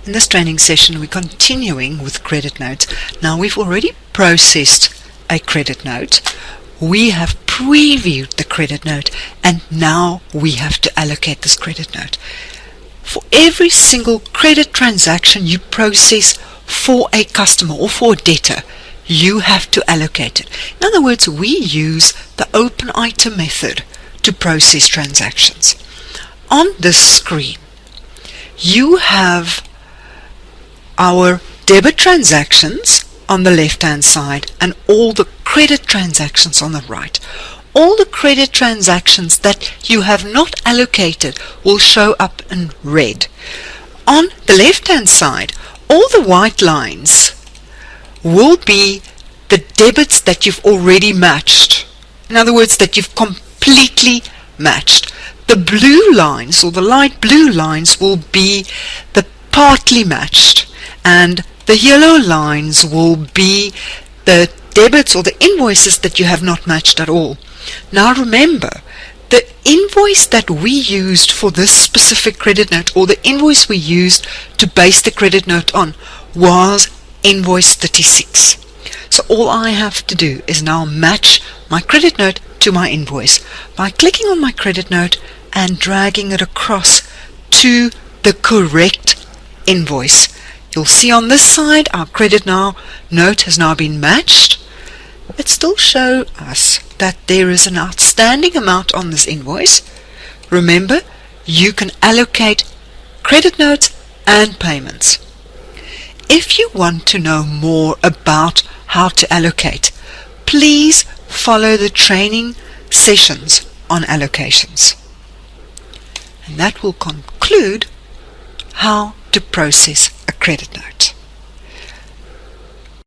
In this training session, we're continuing with credit notes. Now, we've already processed a credit note. We have previewed the credit note, and now we have to allocate this credit note. For every single credit transaction you process for a customer or for a debtor, you have to allocate it. In other words, we use the open item method to process transactions. On this screen, you have our debit transactions on the left-hand side and all the credit transactions on the right. All the credit transactions that you have not allocated will show up in red. On the left-hand side, all the white lines will be the debits that you've already matched. In other words, that you've completely matched. The blue lines, or the light blue lines, will be the partly matched, and the yellow lines will be the debits or the invoices that you have not matched at all. Now remember, the invoice that we used for this specific credit note, or the invoice we used to base the credit note on, was invoice 36. So all I have to do is now match my credit note to my invoice by clicking on my credit note and dragging it across to the correct invoice. You'll see on this side our credit note has now been matched. It still shows us that there is an outstanding amount on this invoice. Remember, you can allocate credit notes and payments. If you want to know more about how to allocate, please follow the training sessions on allocations. And that will conclude how to process a credit note.